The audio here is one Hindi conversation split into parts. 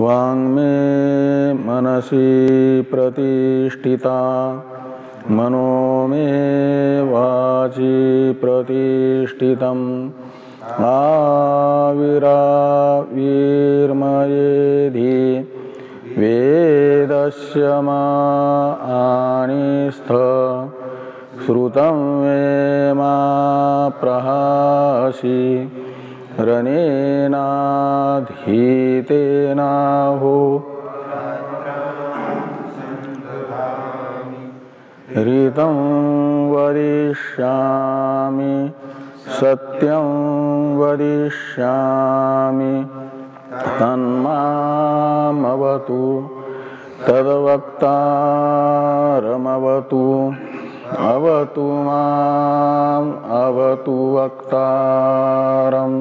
वाङ्मे मनसि प्रतिष्ठिता मनो मे वाचि प्रतिष्ठितम् आविराविर्मयेधि वेदस्य मानिस्थ श्रुतं मे मा प्रहासि रनेनाधीतेनाहो ऋतं वदिष्यामि सत्यं वदिष्यामि तन्मामवतु तद्वक्तारमवतु अवतु माम् अवतु वक्तारम्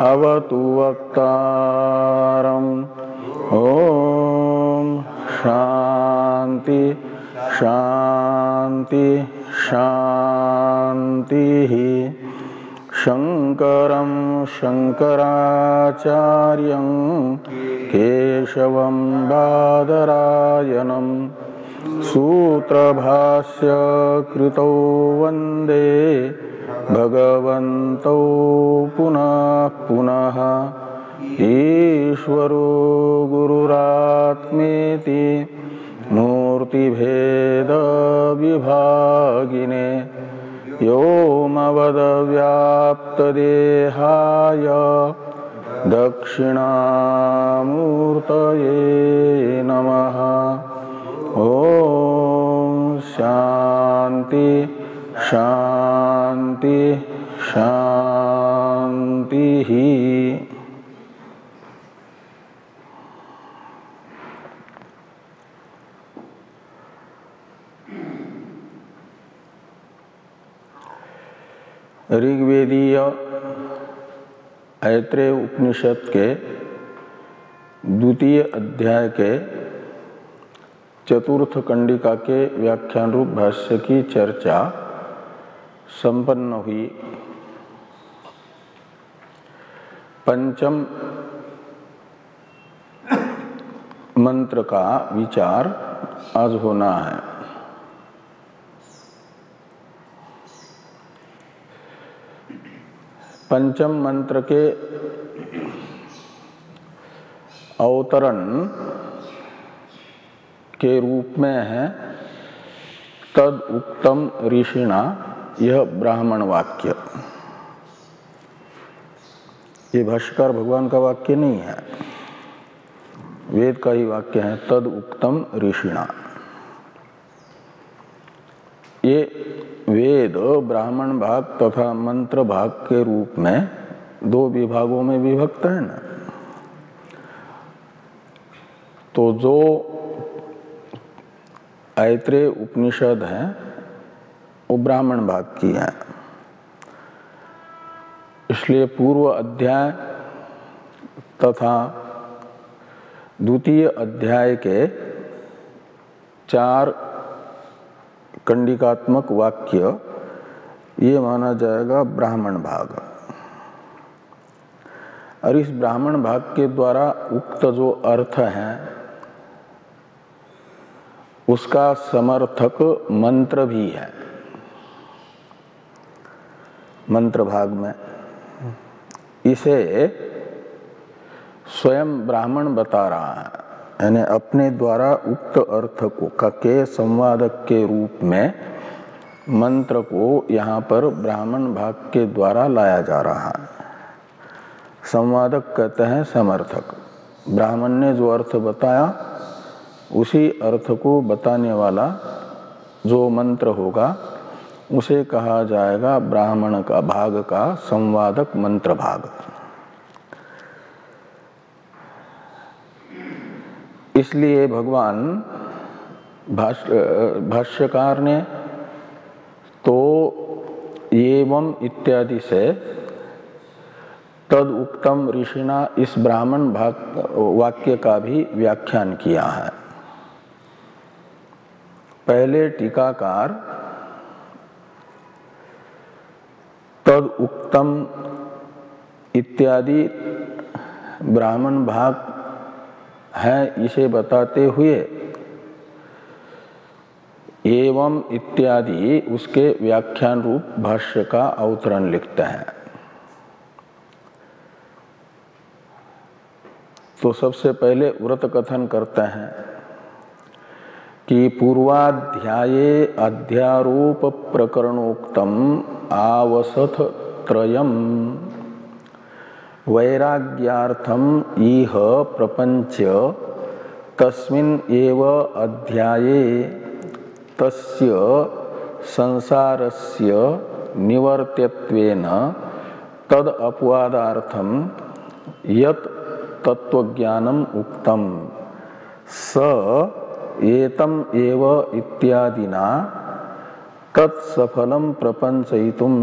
अवतु वक्तारम्। ॐ शान्ति शान्ति शान्तिः। शङ्करं शङ्कराचार्यं केशवं बादरायणं सूत्रभाष्य कृतौ वन्दे भगवन्तौ पुनः पुनः। ईश्वरो गुरुरात्मेति मूर्तिभेद विभागिने व्योमवद्व्याप्तदेहाय दक्षिणामूर्तये नमः। ॐ शान्ति शान्ति शान्तिः। ऋग्वेदीय ऐत्रेय उपनिषद के द्वितीय अध्याय के चतुर्थ कंडिका के व्याख्यान रूप भाष्य की चर्चा संपन्न हुई। पंचम मंत्र का विचार आज होना है। पंचम मंत्र के अवतरण के रूप में है तद उक्तम ऋषिणा, यह ब्राह्मण वाक्य। ये भाष्यकार भगवान का वाक्य नहीं है, वेद का ही वाक्य है, तद उक्तम ऋषिणा। ये वेद ब्राह्मण भाग तथा मंत्र भाग के रूप में दो विभागों में विभक्त है ना। तो जो ऐत्रेय उपनिषद है वो ब्राह्मण भाग की है, इसलिए पूर्व अध्याय तथा द्वितीय अध्याय के 4 कंडिकात्मक वाक्य ये माना जाएगा ब्राह्मण भाग। और इस ब्राह्मण भाग के द्वारा उक्त जो अर्थ है उसका समर्थक मंत्र भी है। मंत्र भाग में इसे स्वयं ब्राह्मण बता रहा है, यानी अपने द्वारा उक्त अर्थ को के संवादक के रूप में मंत्र को यहाँ पर ब्राह्मण भाग के द्वारा लाया जा रहा है। संवादक कहते हैं समर्थक। ब्राह्मण ने जो अर्थ बताया उसी अर्थ को बताने वाला जो मंत्र होगा उसे कहा जाएगा ब्राह्मण का भाग का संवादक मंत्र भाग। इसलिए भगवान भाष्यकार ने तो एवं इत्यादि से तद उक्तम ऋषिणा इस ब्राह्मण भाग वाक्य का भी व्याख्यान किया है। पहले टीकाकार तद उक्तम इत्यादि ब्राह्मण भाग है इसे बताते हुए एवं इत्यादि उसके व्याख्यान रूप भाष्य का अवतरण लिखते हैं। तो सबसे पहले व्रत कथन करते हैं कि पूर्वाध्याये अध्यारोप प्रकरणोक्तम आवसथ त्रयम् वैराग्यार्थम इह प्रपंच तस्मिन् एव अध्याये तस्य संसारस्य निवर्त्यत्वेन तद अपवादार्थम यत् तत्वज्ञानम उक्तम स एतम एव इत्यादिना तत्सफलम प्रपंचयितुम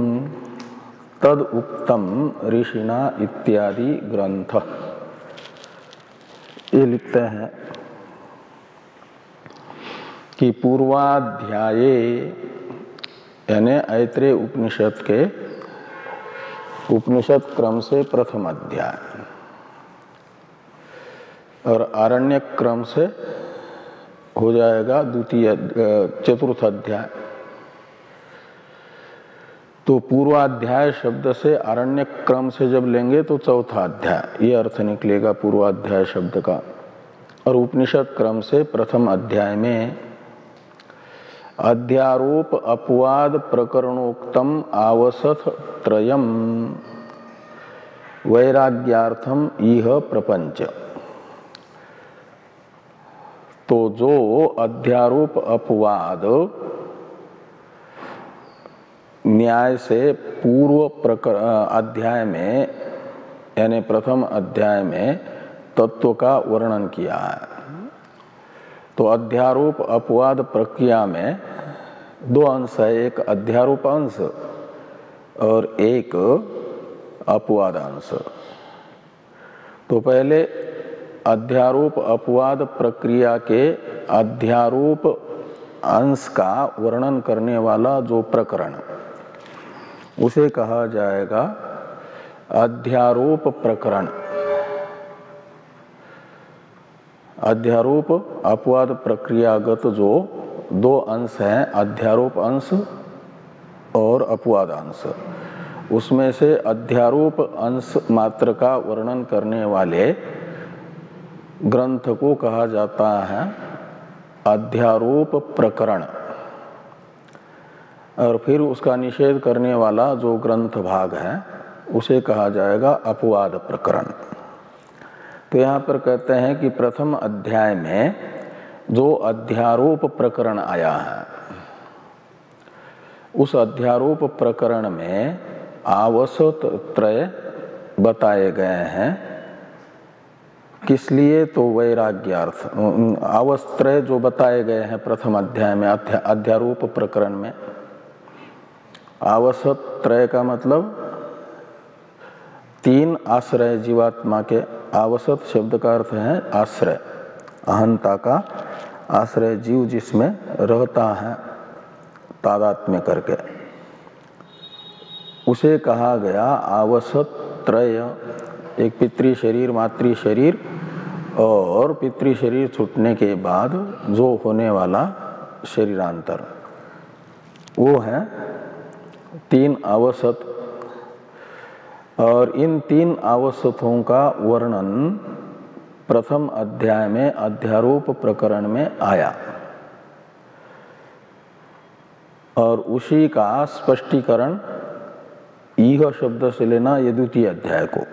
तद उक्तम ऋषिणा इत्यादि ग्रंथ। ये लिखते हैं कि पूर्वाध्याये यानी ऐत्रेय उपनिषद के उपनिषद क्रम से प्रथम अध्याय और आरण्यक क्रम से हो जाएगा द्वितीय चतुर्थ अध्याय। तो पूर्वाध्याय शब्द से आरण्यक क्रम से जब लेंगे तो चौथा अध्याय, ये अर्थ निकलेगा पूर्वाध्याय शब्द का। और उपनिषद क्रम से प्रथम अध्याय में अध्यारोप अपवाद प्रकरणोक्तम आवसथ त्रयम् वैराग्यार्थम इह प्रपंच। तो जो अध्यारोप अपवाद न्याय से पूर्व अध्याय में यानी प्रथम अध्याय में तत्व का वर्णन किया है, तो अध्यारोप अपवाद प्रक्रिया में दो अंश है, एक अध्यारोप अंश और एक अपवाद अंश। तो पहले अध्यारोप अपवाद प्रक्रिया के अध्यारोप अंश का वर्णन करने वाला जो प्रकरण उसे कहा जाएगा अध्यारोप प्रकरण। अध्यारोप अपवाद प्रक्रियागत जो दो अंश हैं, अध्यारोप अंश और अपवाद अंश, उसमें से अध्यारोप अंश मात्र का वर्णन करने वाले ग्रंथ को कहा जाता है अध्यारोप प्रकरण। और फिर उसका निषेध करने वाला जो ग्रंथ भाग है उसे कहा जाएगा अपवाद प्रकरण। तो यहाँ पर कहते हैं कि प्रथम अध्याय में जो अध्यारोप प्रकरण आया है उस अध्यारोप प्रकरण में आवसत त्रय बताए गए हैं। किस लिए? तो वैराग्यार्थ। आवस्त्रय जो बताए गए हैं प्रथम अध्याय में अध्यारोप प्रकरण में, आवसत त्रय का मतलब तीन आश्रय जीवात्मा के। आवसत शब्द का अर्थ है आश्रय, अहंता का आश्रय, जीव जिसमें रहता है तादात्म्य करके, उसे कहा गया आवसत त्रय। एक पितृ शरीर, मातृ शरीर और पितृ शरीर छूटने के बाद जो होने वाला शरीरांतर, वो है तीन आवसत। और इन तीन आवसतों का वर्णन प्रथम अध्याय में अध्यारोप प्रकरण में आया और उसी का स्पष्टीकरण इह शब्द से लेना ये द्वितीय अध्याय को।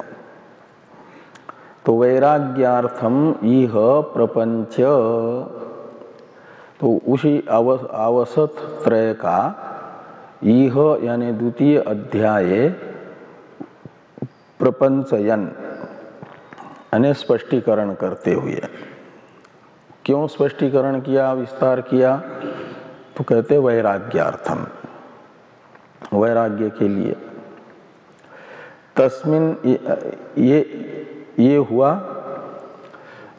तो वैराग्यार्थम इह प्रपंच, तो उसी आवसत त्रय का इह यानी द्वितीय अध्याय प्रपंचयन यानी स्पष्टीकरण करते हुए। क्यों स्पष्टीकरण किया, विस्तार किया? तो कहते वैराग्यार्थम, वैराग्य के लिए। तस्मिन ये हुआ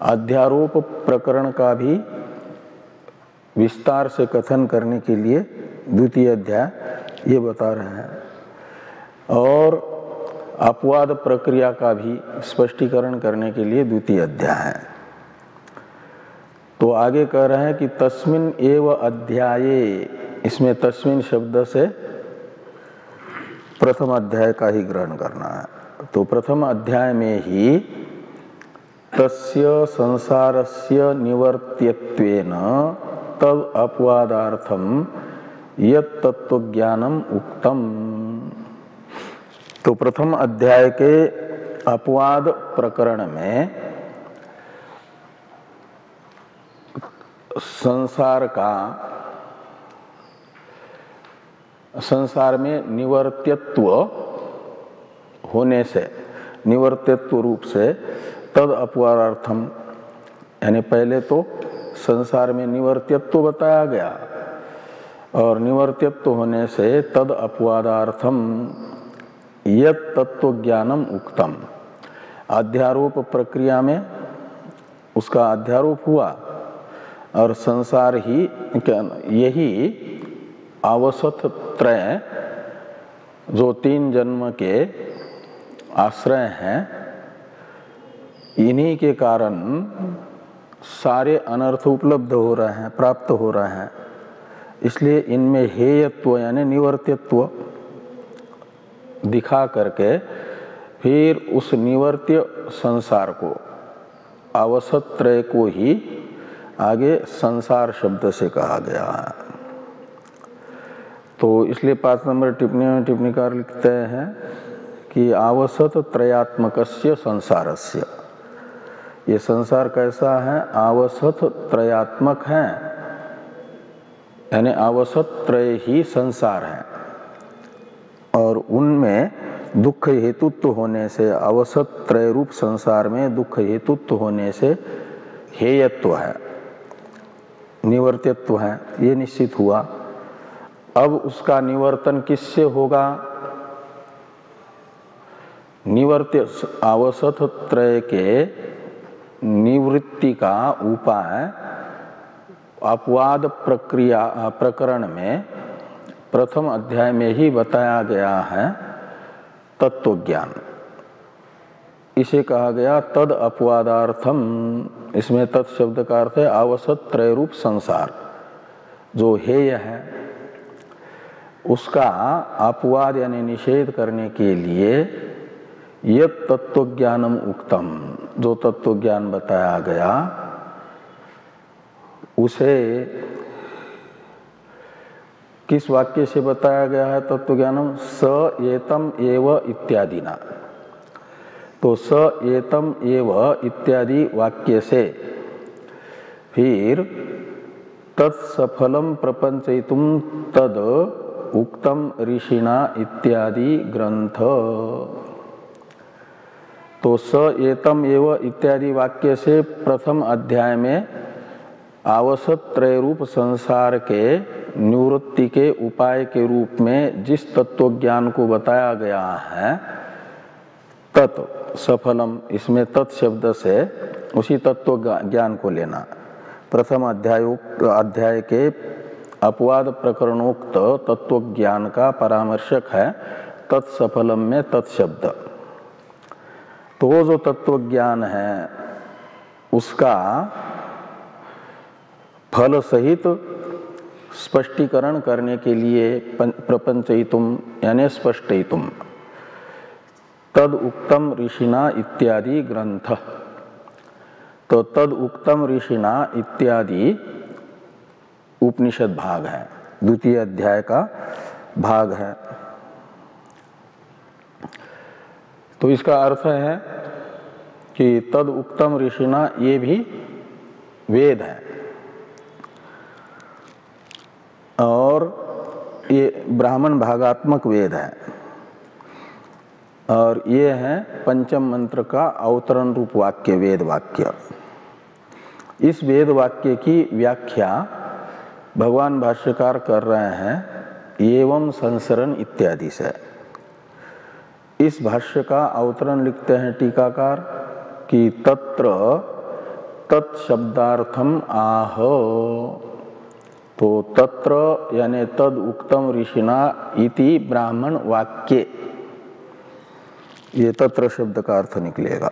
अध्यारोप प्रकरण का भी विस्तार से कथन करने के लिए द्वितीय अध्याय ये बता रहे हैं, और अपवाद प्रक्रिया का भी स्पष्टीकरण करने के लिए द्वितीय अध्याय है। तो आगे कह रहे हैं कि तस्मिन् एव अध्याये, इसमें तस्मिन् शब्द से प्रथम अध्याय का ही ग्रहण करना है। तो प्रथम अध्याय में ही तस्य संसारस्य निवर्त्यत्वेन तद अपवादार्थम यत् तत्वज्ञानम उक्तम। तो प्रथम अध्याय के अपवाद प्रकरण में संसार में निवर्त्यत्व होने से, निवर्त्यत्व रूप से तद अपवादार्थम, यानी पहले तो संसार में निवर्त्यत्व बताया गया और निवर्त्यत्व होने से तद अपवादार्थम यत् तत्व ज्ञानम उक्तम, अध्यारोप प्रक्रिया में उसका अध्यारोप हुआ और संसार ही यही आवसत त्रय जो तीन जन्म के आश्रय हैं, इन्हीं के कारण सारे अनर्थ उपलब्ध हो रहे हैं, प्राप्त हो रहे हैं। इसलिए इनमें हेयत्व यानी निवर्त्यत्व दिखा करके फिर उस निवर्त्य संसार को, आवसत त्रय को ही आगे संसार शब्द से कहा गया है। तो इसलिए 5 नंबर टिप्पणी में टिप्पणीकार लिखते हैं कि आवसत त्रयात्मकस्य संसारस्य, ये संसार कैसा है? आवसत त्रयात्मक है, यानी आवसत त्रय ही संसार है और उनमें दुख हेतुत्व होने से, आवसत त्रय रूप संसार में दुख हेतुत्व होने से हेयत्व है, निवर्त्यत्व है, ये निश्चित हुआ। अब उसका निवर्तन किससे होगा? निवर्त्य आवसत त्रय के निवृत्ति का उपाय अपवाद प्रक्रिया प्रकरण में प्रथम अध्याय में ही बताया गया है, तत्वज्ञान। इसे कहा गया तद अपवादार्थम। इसमें तत् शब्द का अर्थ है आवसत त्रय रूप संसार जो हेय है, उसका अपवाद यानी निषेध करने के लिए यत् तत्वज्ञानम उक्तम, जो तत्वज्ञान बताया गया उसे किस वाक्य से बताया गया है? तत्वज्ञानम स एतम एव इत्यादि ना। तो स एतम एव इत्यादि वाक्य से फिर तत्सफलम प्रपंचयितुम तद उक्तम ऋषिणा इत्यादि ग्रंथ। तो स एतम एव इत्यादि वाक्य से प्रथम अध्याय में आवसत त्रय रूप संसार के निवृत्ति के उपाय के रूप में जिस तत्वज्ञान को बताया गया है, तत् सफलम, इसमें तत् शब्द से उसी तत्व ज्ञान को लेना। प्रथम अध्याय के अपवाद प्रकरणोक्त तत्व ज्ञान का परामर्शक है तत्सफलम में तत्शब्द। तो वो जो तत्व ज्ञान है उसका फल सहित स्पष्टीकरण करने के लिए प्रपंचयितुम यानी स्पष्टयितुम तद उक्तम ऋषिणा इत्यादि ग्रंथ। तो तद उक्तम ऋषिणा इत्यादि उपनिषद भाग है, द्वितीय अध्याय का भाग है। तो इसका अर्थ है कि तद उक्तम ऋषिणा ये भी वेद है और ये ब्राह्मण भागात्मक वेद है और ये है पंचम मंत्र का अवतरण रूप वाक्य, वेद वाक्य। इस वेद वाक्य की व्याख्या भगवान भाष्यकार कर रहे हैं एवं संसरण इत्यादि से। इस भाष्य का अवतरण लिखते हैं टीकाकार कि तत्र तत्शब्दार्थम आह। तो तत्र यानी तद उक्तम ऋषिणा इति ब्राह्मण वाक्य, ये तत्र शब्द का अर्थ निकलेगा।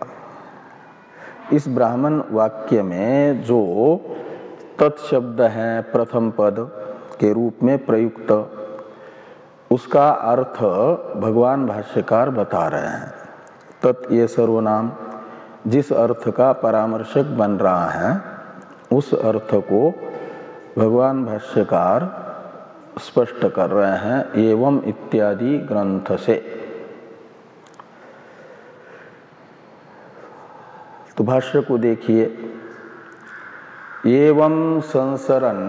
इस ब्राह्मण वाक्य में जो तत्शब्द है प्रथम पद के रूप में प्रयुक्त, उसका अर्थ भगवान भाष्यकार बता रहे हैं। तत् ये सर्वनाम जिस अर्थ का परामर्शक बन रहा है उस अर्थ को भगवान भाष्यकार स्पष्ट कर रहे हैं एवं इत्यादि ग्रंथ से। तो भाष्य को देखिए, एवं संसरन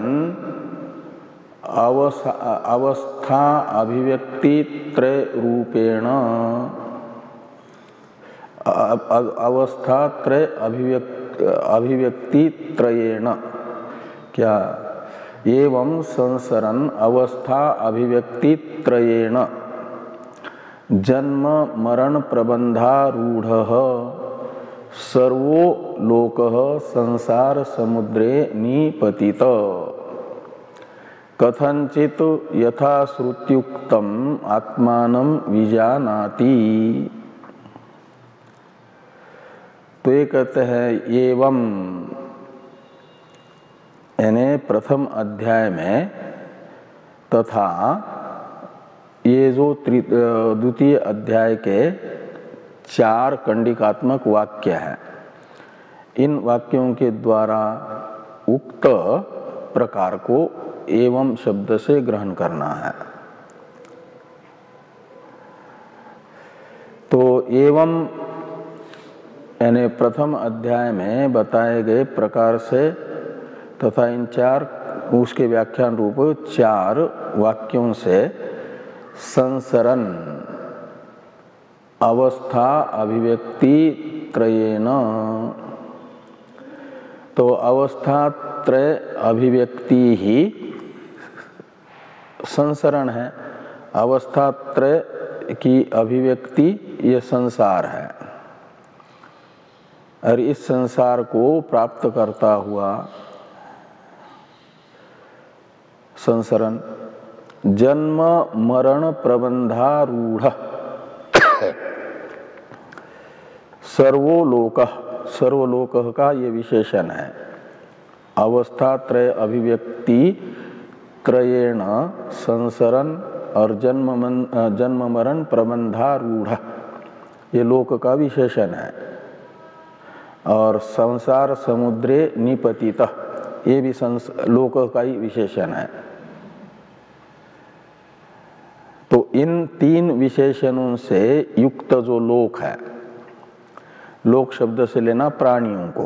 अवस्था अभिव्यक्ति त्रय रूपेण, अवस्था त्रय अभिव्यक्ति त्रयेण, क्या एवं संसरन अवस्था अभिव्यक्ति त्रयेण जन्म मरण प्रबंधारूढ़ सर्वो लोकः संसार समुद्रे निपतित कथंचित यथा श्रुत्युक्तम आत्मानं विजानाति। तो ये कहते हैं एवं, यानी प्रथम अध्याय में तथा ये जो द्वितीय अध्याय के 4 कंडिकात्मक वाक्य हैं, इन वाक्यों के द्वारा उक्त प्रकार को एवं शब्द से ग्रहण करना है। तो एवं यानी प्रथम अध्याय में बताए गए प्रकार से तथा इन 4 उसके व्याख्यान रूप 4 वाक्यों से संसरन अवस्था अभिव्यक्ति त्रयेण, तो अवस्था त्रय अभिव्यक्ति ही संसरण है। अवस्था त्रय की अभिव्यक्ति ये संसार है, और इस संसार को प्राप्त करता हुआ संसरण जन्म मरण प्रबंधारूढ़ सर्वोलोकः, सर्वलोकः का ये विशेषण है। अवस्था त्रय अभिव्यक्ति त्रयेण संसरण और जन्म मरण प्रबंधारूढ़ ये लोक का विशेषण है। और संसार समुद्रे निपतित ये भी लोक का ही विशेषण है। तो इन 3 विशेषणों से युक्त जो लोक है, लोक शब्द से लेना प्राणियों को,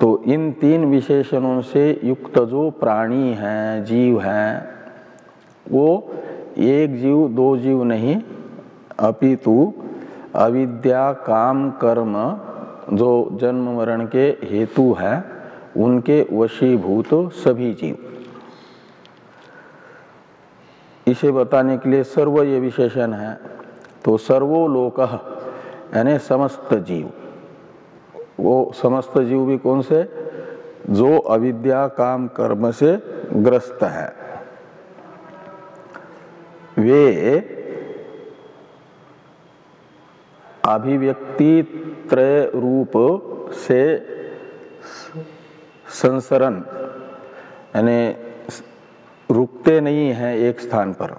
तो इन 3 विशेषणों से युक्त जो प्राणी हैं, जीव हैं, वो एक जीव 2 जीव नहीं, अपितु अविद्या काम कर्म जो जन्म मरण के हेतु है उनके वशीभूत सभी जीव। इसे बताने के लिए सर्व ये विशेषण है। तो सर्वोलोकः यानी समस्त जीव, वो समस्त जीव भी कौन से, जो अविद्या काम कर्म से ग्रस्त है, वे अभिव्यक्ति त्रय रूप से संसरण यानी रुकते नहीं हैं, एक स्थान पर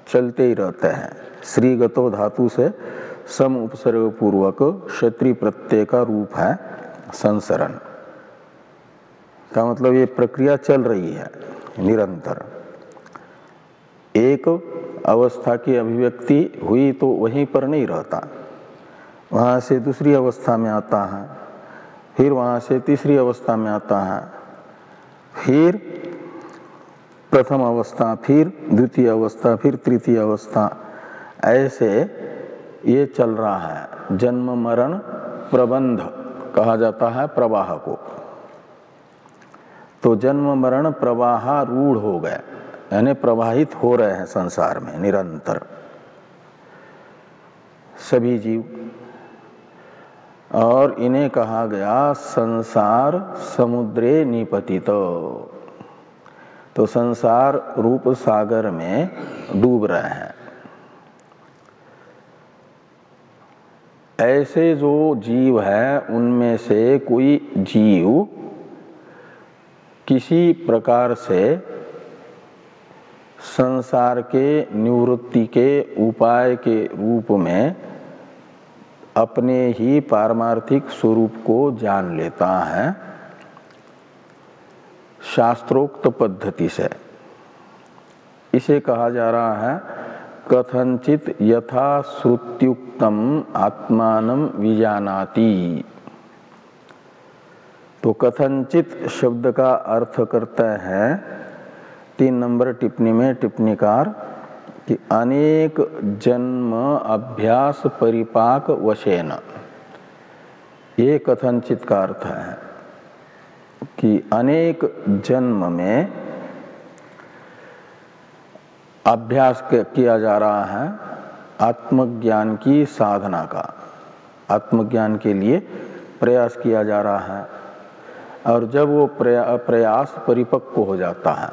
चलते ही रहते हैं। श्रीगतो धातु से सम उपसर्ग पूर्वक क्षत्रिय प्रत्यय का रूप है संसरण का मतलब ये प्रक्रिया चल रही है निरंतर। एक अवस्था की अभिव्यक्ति हुई तो वहीं पर नहीं रहता, वहां से दूसरी अवस्था में आता है, फिर वहां से तीसरी अवस्था में आता है, फिर प्रथम अवस्था, फिर द्वितीय अवस्था, फिर तृतीय अवस्था, ऐसे ये चल रहा है। जन्म मरण प्रबंध कहा जाता है प्रवाह को। तो जन्म मरण प्रवाह रूढ़ हो गए, यानी प्रवाहित हो रहे हैं संसार में निरंतर सभी जीव, और इन्हें कहा गया संसार समुद्रे निपतित। तो संसार रूप सागर में डूब रहे हैं। ऐसे जो जीव है उनमें से कोई जीव किसी प्रकार से संसार के निवृत्ति के उपाय के रूप में अपने ही पारमार्थिक स्वरूप को जान लेता है शास्त्रोक्त पद्धति से। इसे कहा जा रहा है कथंचित यथा श्रुत्युक्तम आत्मानं विजानाति। तो कथंचित शब्द का अर्थ करता है 3 नंबर टिप्पणी में टिप्पणीकार कि अनेक जन्म अभ्यास परिपाक वशेन, ये कथंचित का अर्थ है कि अनेक जन्म में अभ्यास किया जा रहा है आत्मज्ञान की साधना का, आत्मज्ञान के लिए प्रयास किया जा रहा है। और जब वो प्रयास परिपक्व हो जाता है,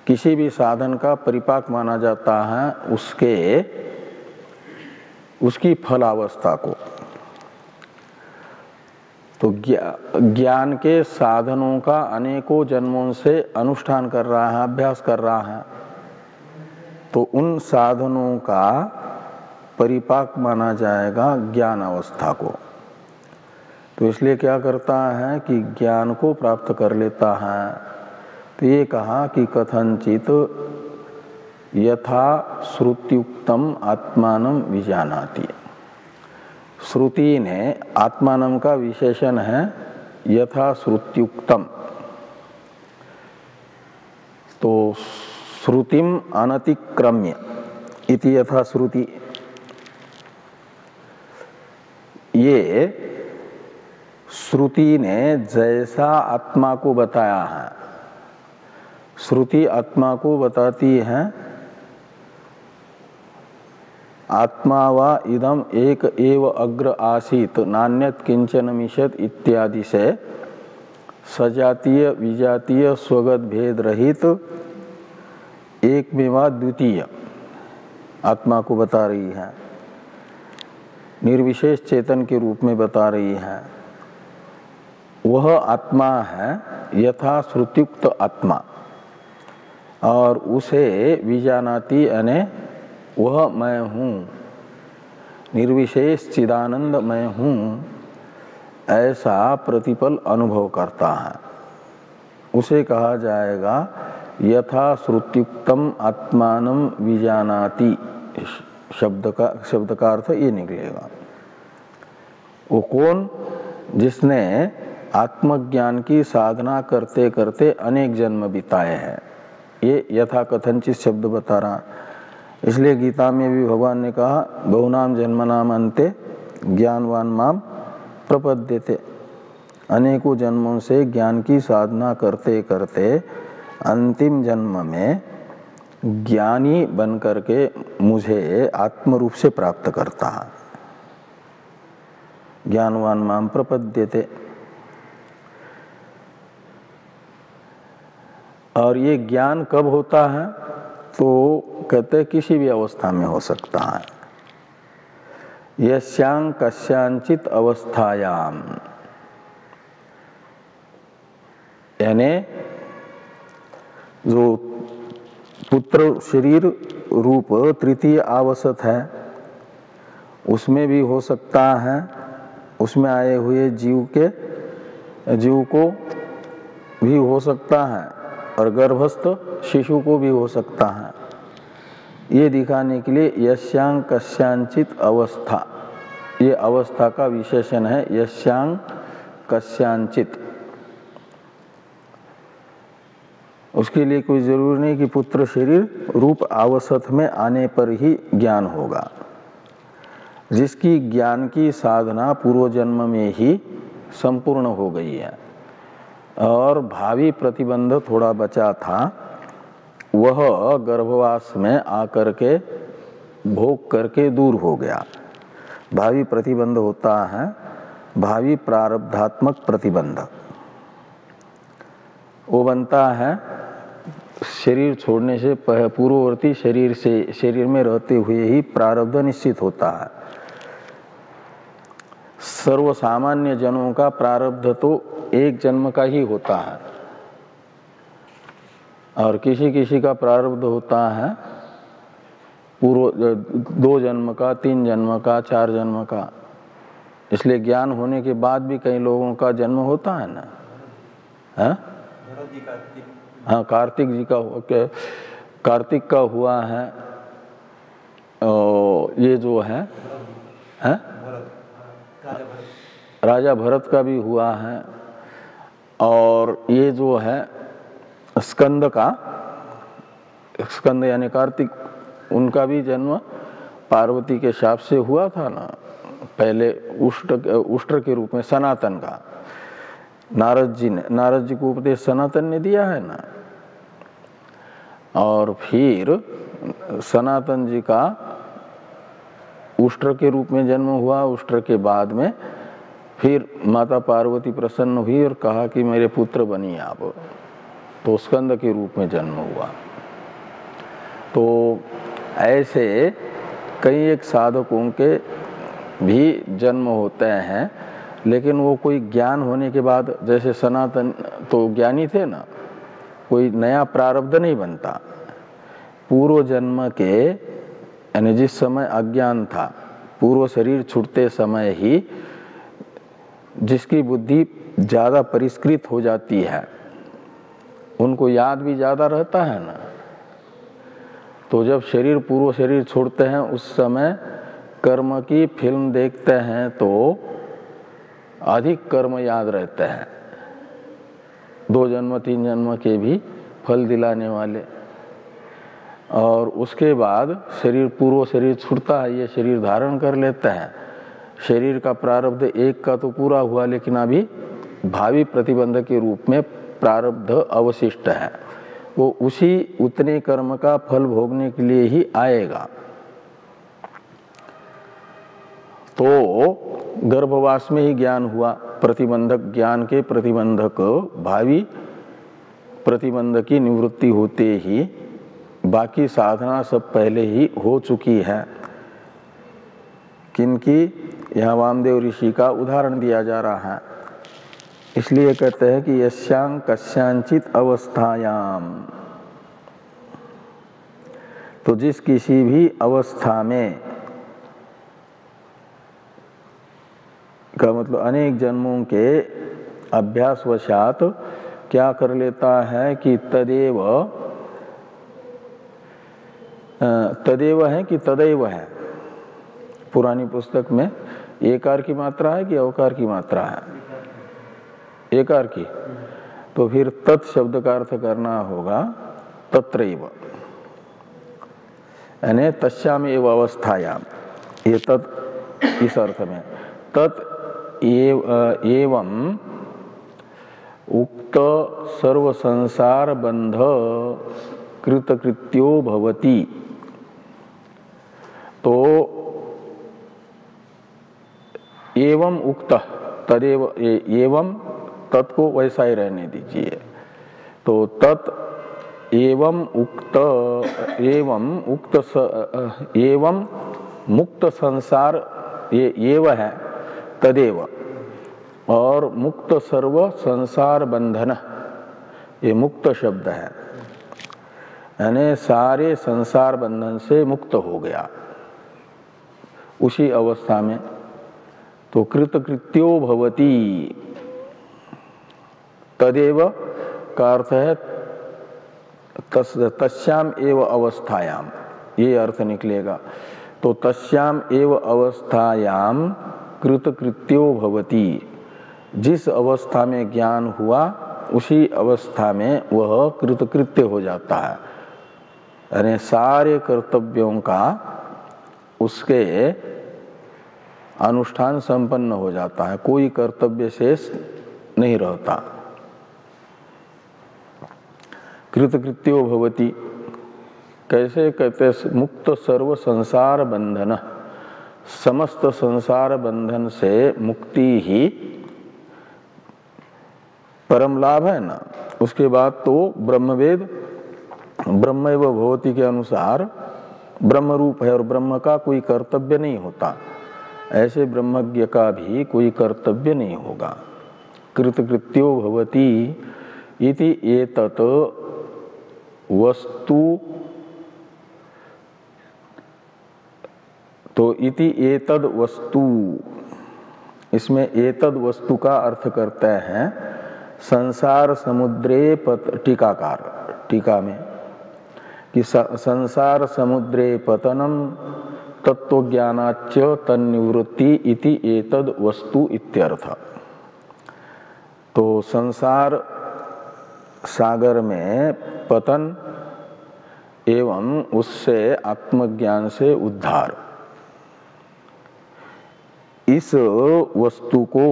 किसी भी साधन का परिपाक माना जाता है उसकी फलावस्था को। तो ज्ञान के साधनों का अनेकों जन्मों से अनुष्ठान कर रहा है, अभ्यास कर रहा है, तो उन साधनों का परिपाक माना जाएगा ज्ञान अवस्था को। तो इसलिए क्या करता है कि ज्ञान को प्राप्त कर लेता है। तो ये कहा कि कथंचित यथा श्रुत्युक्तम आत्मानं विजानाति। श्रुति ने आत्मानं का विशेषण है यथा श्रुत्युक्तम। तो श्रुतिम अनतिक्रम्य इति यथा श्रुति, ये श्रुति ने जैसा आत्मा को बताया है, श्रुति आत्मा को बताती है आत्मा वा इदम एक एव अग्र आसीत नान्यत किंचन मिषत इत्यादि से सजातीय विजातीय स्वगत भेद रहित एक मेवा द्वितीय आत्मा को बता रही है, निर्विशेष चेतन के रूप में बता रही है। वह आत्मा है यथा श्रुत्युक्त आत्मा, और उसे विजानाति यानी वह मैं हूँ, निर्विशेष चिदानंद मैं हूँ, ऐसा प्रतिपल अनुभव करता है। उसे कहा जाएगा यथा श्रुत्युक्तम आत्मानं विजानाति। शब्द का अर्थ ये निकलेगा। वो कौन? जिसने आत्मज्ञान की साधना करते करते अनेक जन्म बिताए हैं। ये यथा कथनचित शब्द बता रहा। इसलिए गीता में भी भगवान ने कहा बहुनाम जन्मनाम अन्ते ज्ञानवान माम प्रपद्यते। अनेकों जन्मों से ज्ञान की साधना करते करते अंतिम जन्म में ज्ञानी बन करके मुझे आत्म रूप से प्राप्त करता है। ज्ञानवान माम प्रपद्यते। और ये ज्ञान कब होता है? तो कहते किसी भी अवस्था में हो सकता है। यस्यां कस्यांचित अवस्थायाम, यानी जो पुत्र शरीर रूप तृतीय आवसत है उसमें भी हो सकता है, उसमें आए हुए जीव को भी हो सकता है, और गर्भस्थ शिशु को भी हो सकता है। ये दिखाने के लिए यस्यां कस्यांचित अवस्था, ये अवस्था का विशेषण है। यस्यां कस्यांचित, उसके लिए कोई जरूरी नहीं कि पुत्र शरीर रूप आवसत में आने पर ही ज्ञान होगा। जिसकी ज्ञान की साधना पूर्व जन्म में ही संपूर्ण हो गई है और भावी प्रतिबंध थोड़ा बचा था, वह गर्भवास में आकर के भोग करके दूर हो गया। भावी प्रतिबंध होता है भावी प्रारब्धात्मक प्रतिबंध। वो बनता है शरीर छोड़ने से पूर्ववर्ती शरीर में रहते हुए ही प्रारब्ध निश्चित होता है। सर्व सामान्य जनों का प्रारब्ध तो एक जन्म का ही होता है और किसी किसी का प्रारब्ध होता है पूर्व 2 जन्म का, 3 जन्म का, 4 जन्म का। इसलिए ज्ञान होने के बाद भी कई लोगों का जन्म होता है ना। हाँ, कार्तिक जी का, कार्तिक का हुआ है, ये जो है राजा भरत का भी हुआ है, और ये जो है स्कंद का, स्कंद यानी कार्तिक, उनका भी जन्म पार्वती के शाप से हुआ था ना। पहले उष्ट्र के रूप में सनातन का नारद जी को उपदेश सनातन ने दिया है ना। और फिर सनातन जी का उष्ट्र के रूप में जन्म हुआ। उष्ट्र के बाद में फिर माता पार्वती प्रसन्न हुई और कहा कि मेरे पुत्र बनिए आप, तो स्कंद के रूप में जन्म हुआ। तो ऐसे कई एक साधकों के भी जन्म होते हैं, लेकिन वो कोई ज्ञान होने के बाद, जैसे सनातन तो ज्ञानी थे ना, कोई नया प्रारब्ध नहीं बनता। पूर्व जन्म के यानी जिस समय अज्ञान था, पूर्व शरीर छूटते समय ही जिसकी बुद्धि ज्यादा परिष्कृत हो जाती है, उनको याद भी ज्यादा रहता है ना। तो जब शरीर पूर्व शरीर छोड़ते हैं उस समय कर्म की फिल्म देखते हैं तो अधिक कर्म याद रहते हैं, 2 जन्म 3 जन्म के भी फल दिलाने वाले। और उसके बाद शरीर पूर्व शरीर छूटता है, ये शरीर धारण कर लेते हैं। शरीर का प्रारब्ध एक का तो पूरा हुआ, लेकिन अभी भावी प्रतिबंध के रूप में प्रारब्ध अवशिष्ट है, वो उसी उतने कर्म का फल भोगने के लिए ही आएगा। तो गर्भवास में ही ज्ञान हुआ, प्रतिबंधक ज्ञान के प्रतिबंधक भावी प्रतिबंध की निवृत्ति होते ही बाकी साधना सब पहले ही हो चुकी है। किनकी? यहाँ वामदेव ऋषि का उदाहरण दिया जा रहा है। इसलिए कहते हैं कि यस्यां कस्यांचित अवस्थायाम, तो जिस किसी भी अवस्था में, का मतलब अनेक जन्मों के अभ्यासवशात क्या कर लेता है कि तदेव है कि तदैव है। पुरानी पुस्तक में एकार की मात्रा है कि अवकार की मात्रा है? एकार की। तो फिर तत् शब्द का अर्थ करना होगा तत्रैव, यानी तस्याम एव अवस्थायाम। ये तत् इस अर्थ में, तत् एवं उक्त सर्व संसार बंध कृतकृत्यो भवति। तो एवं उक्त, तदेव, एवं तत् को वैसा ही रहने दीजिए। तो तत् एवं उक्त, एवं मुक्त संसार, ये एव है तदेव, और मुक्त सर्व संसार बंधन, ये मुक्त शब्द है, यानी सारे संसार बंधन से मुक्त हो गया उसी अवस्था में। तो कृतकृत्यो भवति, तदेव का अर्थ है तस्याम एव अवस्थायाम, ये अर्थ निकलेगा। तो तस्याम एव अवस्थायाम कृतकृत्यो भवति, जिस अवस्था में ज्ञान हुआ उसी अवस्था में वह कृतकृत्य हो जाता है, यानी सारे कर्तव्यों का उसके अनुष्ठान संपन्न हो जाता है, कोई कर्तव्य शेष नहीं रहता। कृतकृत्यो भवति कैसे? कहते मुक्त सर्व संसार बंधन, समस्त संसार बंधन से मुक्ति ही परम लाभ है ना। उसके बाद तो ब्रह्मवेद ब्रह्मैव भवति के अनुसार ब्रह्म रूप है और ब्रह्म का कोई कर्तव्य नहीं होता, ऐसे ब्रह्मज्ञ का भी कोई कर्तव्य नहीं होगा। कृतकृत्यो भवति इति एतत् वस्तु, तो इति एतद वस्तु, इसमें एतद वस्तु का अर्थ करते हैं संसार समुद्रे टीकाकार, टीका में कि संसार समुद्रे पतनम तत्वज्ञानाच्च तन्निवृत्ति इति एतद वस्तु इत्यर्थ। तो संसार सागर में पतन एवं उससे आत्मज्ञान से उद्धार, इस वस्तु को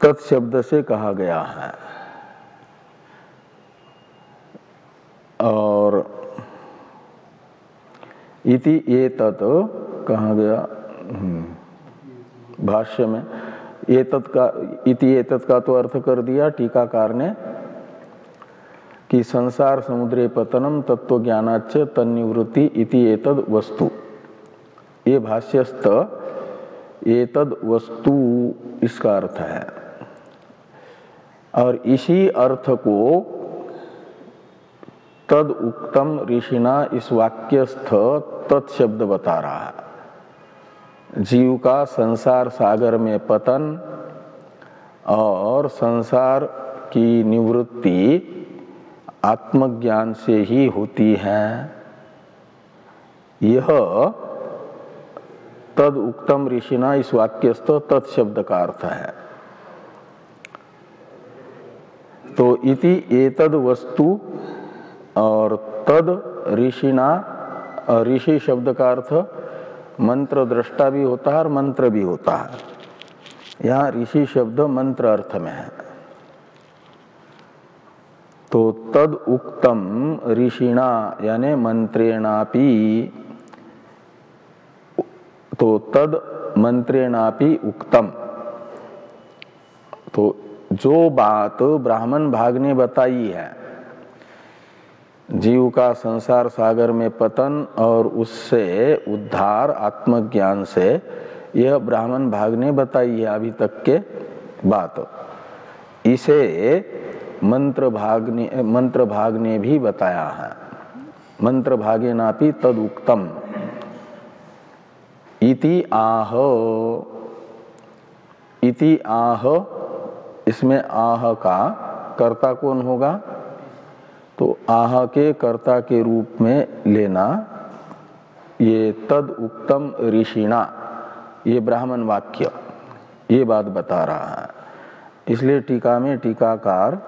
तत्शब्द से कहा गया है। और इति एतत् कहा गया भाष्य में, एतत् का, इति एतत् का तो अर्थ कर दिया टीकाकार ने कि संसार समुद्रे पतनम तत्वज्ञानाच्च तन्निवृत्ति इति एतद वस्तु, ये भाष्यस्थ एतद वस्तु इसका अर्थ है। और इसी अर्थ को तद उक्तम ऋषिना इस वाक्यस्थ तत्शब्द बता रहा है। जीव का संसार सागर में पतन और संसार की निवृत्ति आत्मज्ञान से ही होती है, यह तद उक्तम ऋषिना इस वाक्यस्थ तत्शब्द का अर्थ है। तो इति एतद वस्तु और तद ऋषिना, ऋषि शब्द का अर्थ मंत्र दृष्टा भी होता है और मंत्र भी होता है। यहाँ ऋषि शब्द मंत्र अर्थ में है। तो तद उक्तम ऋषिणा यानी मंत्रेणापि, तो तद मंत्रेणापि उक्तम, तो जो बात ब्राह्मण भाग ने बताई है, जीव का संसार सागर में पतन और उससे उद्धार आत्मज्ञान से, यह ब्राह्मण भाग ने बताई है अभी तक के बात, इसे मंत्र भाग ने भी बताया है। मंत्र भागेनापि तद उक्तम इति आह, इति आह, इसमें आह का कर्ता कौन होगा? तो आह के कर्ता के रूप में लेना ये तद उक्तम ऋषिणा, ये ब्राह्मण वाक्य ये बात बता रहा है। इसलिए टीका में टीकाकार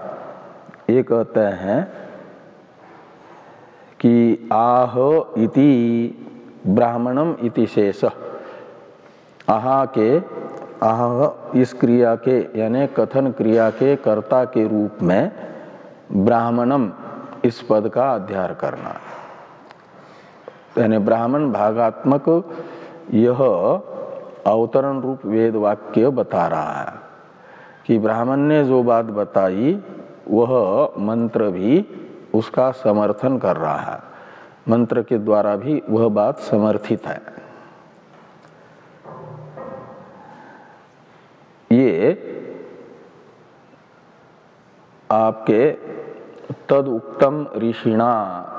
ये कहते हैं कि आह इति ब्राह्मणम इति शेष, आह के, आह इस क्रिया के यानी कथन क्रिया के कर्ता के रूप में ब्राह्मणम इस पद का अध्यार करना, यानी ब्राह्मण भागात्मक यह अवतरण रूप वेद वाक्य बता रहा है कि ब्राह्मण ने जो बात बताई वह मंत्र भी उसका समर्थन कर रहा है, मंत्र के द्वारा भी वह बात समर्थित है। ये आपके तद उक्तम ऋषिणा,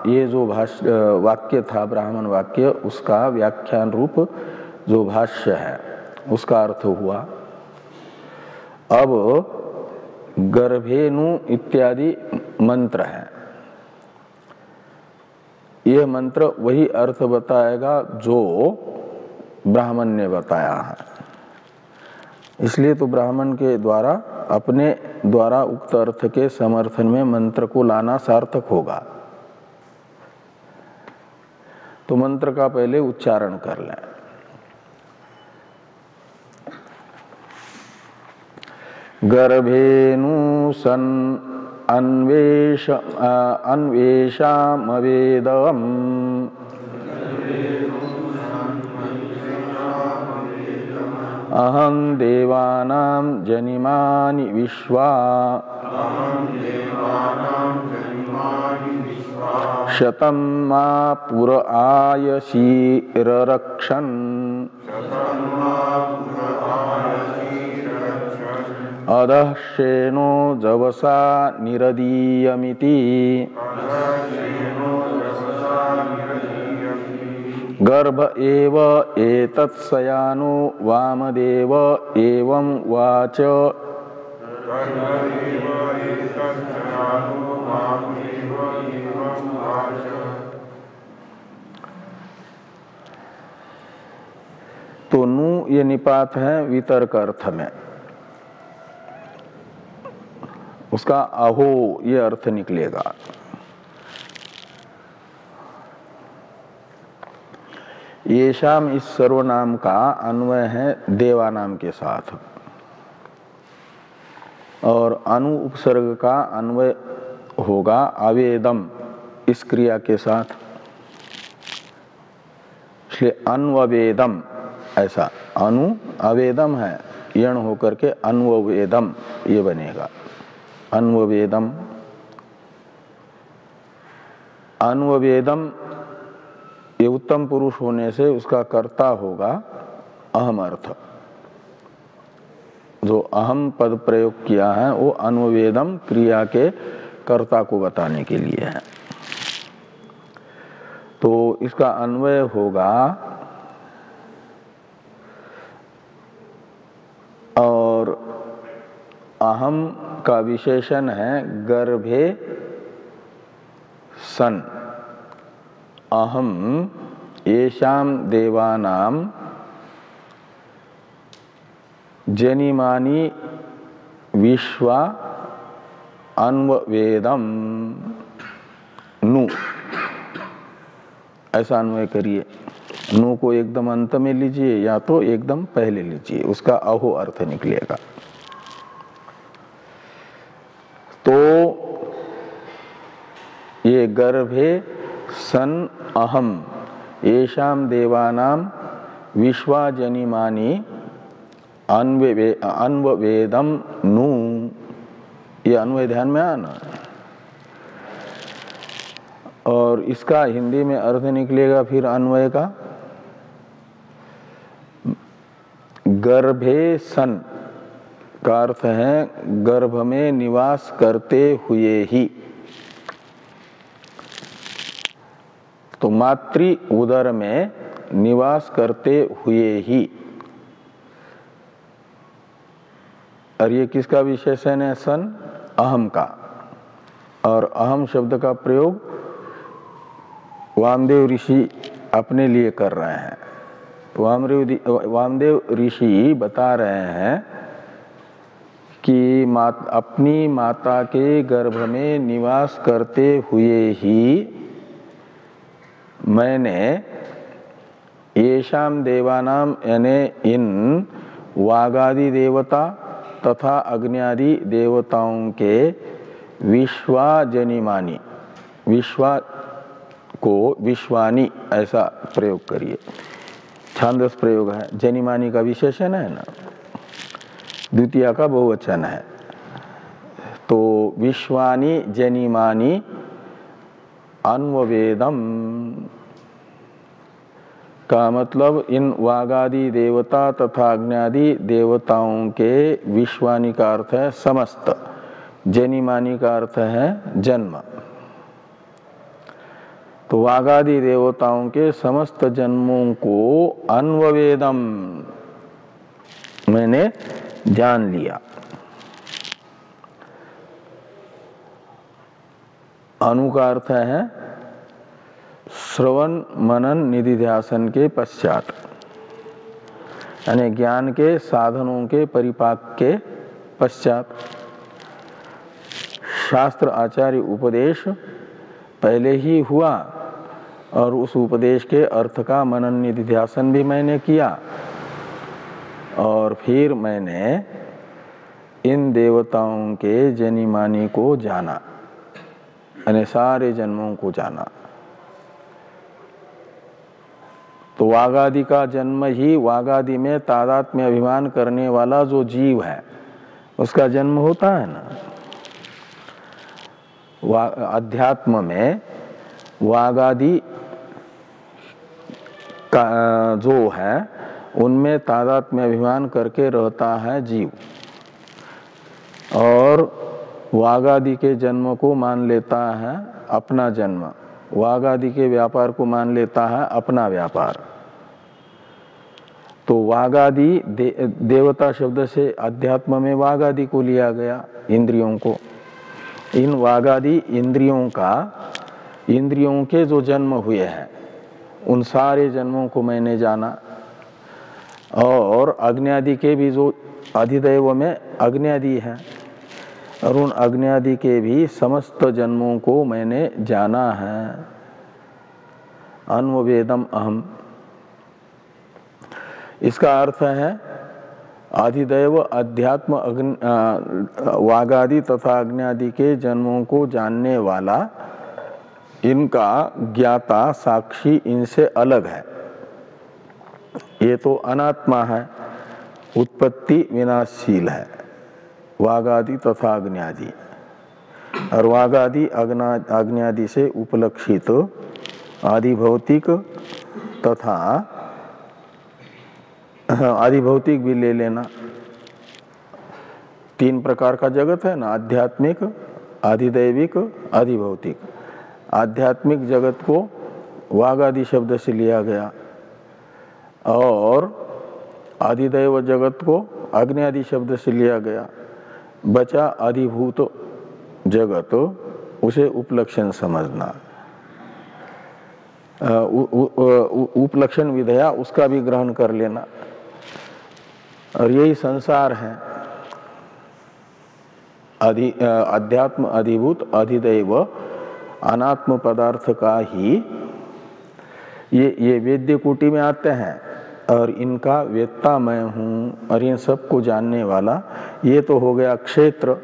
ये जो वाक्य था ब्राह्मण वाक्य, उसका व्याख्यान रूप जो भाष्य है उसका अर्थ हुआ। अब गर्भेनु इत्यादि मंत्र है, यह मंत्र वही अर्थ बताएगा जो ब्राह्मण ने बताया है। इसलिए तो ब्राह्मण के द्वारा अपने द्वारा उक्त अर्थ के समर्थन में मंत्र को लाना सार्थक होगा। तो मंत्र का पहले उच्चारण कर लें। गर्भेनु सन अन्वेषामवेदम् अहं देवानां जनिमानि विश्वा शतं मा पुर आयसीररक्षन् अधः शेनो जवसा निरदीयमिति गर्भ एव एतत्सयानो वामदेव एवं वाच। तो नु ये निपात है वितर्क अर्थ में, उसका अहो ये अर्थ निकलेगा। येषाम इस सर्वनाम का अन्वय है देवानाम के साथ और अनु उपसर्ग का अन्वय होगा आवेदम इस क्रिया के साथ, इसलिए अन्ववेदम ऐसा अनु अवेदम है यण होकर के अन्ववेदम ये बनेगा। अन्ववेदम अन्ववेदम ये उत्तम पुरुष होने से उसका कर्ता होगा अहम अर्थ। जो अहम पद प्रयोग किया है वो अन्ववेदम क्रिया के कर्ता को बताने के लिए है। तो इसका अन्वय होगा और अहम का विशेषण है गर्भे सन। अहम येषाम देवानाम जनिमानि विश्वा अन्ववेदम नु, ऐसा अन्वय करिए। नु को एकदम अंत में लीजिए या तो एकदम पहले लीजिए, उसका अहो अर्थ निकलेगा। तो ये गर्भे सन अहम येषाम देवानाम विश्वाजनिमानि अन्ववेदम नु, ये अन्वय ध्यान में आना। और इसका हिंदी में अर्थ निकलेगा फिर अन्वय का गर्भे सन का अर्थ है गर्भ में निवास करते हुए ही। तो मातृ उदर में निवास करते हुए ही, और ये किसका विशेषण है? सन अहम का। और अहम शब्द का प्रयोग वामदेव ऋषि अपने लिए कर रहे हैं। वामदेव ऋषि बता रहे हैं कि अपनी माता के गर्भ में निवास करते हुए ही मैंने येषाम देवानाम यानी इन वागादि देवता तथा अग्न्यादि देवताओं के विश्वाजनिमानि, विश्वा को विश्वानी ऐसा प्रयोग करिए, छांदस प्रयोग है। जनिमानी का विशेषण है ना, द्वितीया का बहुवचन है। तो विश्वानी जनिमानी अन्ववेदम का मतलब इन वागादि देवता तथा अग्न्यादि देवताओं के विश्वानी का अर्थ है समस्त, जनिमानी का अर्थ है जन्म। तो वागादि देवताओं के समस्त जन्मों को अन्ववेदम मैंने जान लिया। अनु का अर्थ है श्रवण मनन निधिध्यासन के पश्चात, यानी ज्ञान के साधनों के परिपाक के पश्चात। शास्त्र आचार्य उपदेश पहले ही हुआ और उस उपदेश के अर्थ का मनन निधिध्यासन भी मैंने किया, और फिर मैंने इन देवताओं के जनिमानी को जाना, यानी सारे जन्मों को जाना। तो वागादि का जन्म ही, वागादि में तादात्म्य अभिमान करने वाला जो जीव है उसका जन्म होता है ना। अध्यात्म में वागादि का जो है उनमें तादात्म्य अभिमान करके रहता है जीव, और वागादि के जन्म को मान लेता है अपना जन्म, वागादि के व्यापार को मान लेता है अपना व्यापार। तो वागादि देवता शब्द से अध्यात्म में वागादि को लिया गया, इंद्रियों को। इन वागादि इंद्रियों का, इंद्रियों के जो जन्म हुए हैं उन सारे जन्मों को मैंने जाना, और अग्न्यादि के भी जो अधिदैव में अग्न्यादि है, और उन अग्न्यादि के भी समस्त जन्मों को मैंने जाना है। अन्ववेदम अहम, इसका अर्थ है अधिदैव अध्यात्म वागादि तथा अग्न्यादि के जन्मों को जानने वाला, इनका ज्ञाता साक्षी इनसे अलग है। ये तो अनात्मा है, उत्पत्ति विनाशशील है, वागादि तथा अग्न्यादि। और वागादि अग्न्यादि से उपलक्षित आदिभौतिक तथा आदिभौतिक भी ले लेना, तीन प्रकार का जगत है ना, आध्यात्मिक, आधिदैविक, आदिभौतिक। आध्यात्मिक जगत को वागादि शब्द से लिया गया, और आदिदैव जगत को अग्न्यादि शब्द से लिया गया। बचा अधिभूत जगत, उसे उपलक्षण समझना, उपलक्षण विधेया उसका भी ग्रहण कर लेना। और यही संसार है, अध्यात्म अधिभूत अधिदैव अनात्म पदार्थ का ही ये वेद्य कोटि में आते हैं, और इनका वेत्ता मैं हूँ, और इन सबको जानने वाला ये तो हो गया क्षेत्र।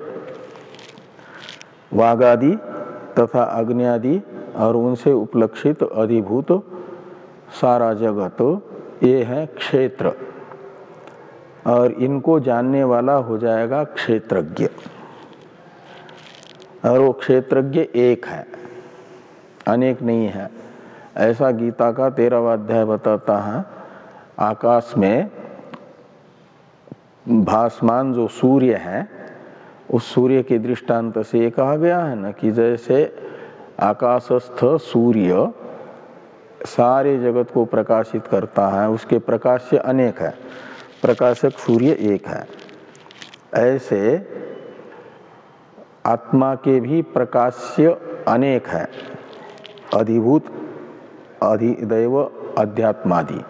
वागादि तथा अग्न्यादि और उनसे उपलक्षित अधिभूत सारा जगत, ये है क्षेत्र, और इनको जानने वाला हो जाएगा क्षेत्रज्ञ। और वो क्षेत्रज्ञ एक है, अनेक नहीं है। ऐसा गीता का 13वां अध्याय बताता है। आकाश में भासमान जो सूर्य है, उस सूर्य के दृष्टांत से ये कहा गया है ना कि जैसे आकाशस्थ सूर्य सारे जगत को प्रकाशित करता है, उसके प्रकाश से अनेक है, प्रकाशक सूर्य एक है। ऐसे आत्मा के भी प्रकाश्य अनेक है, अधिभूत, अधिदैव, अध्यात्मादि,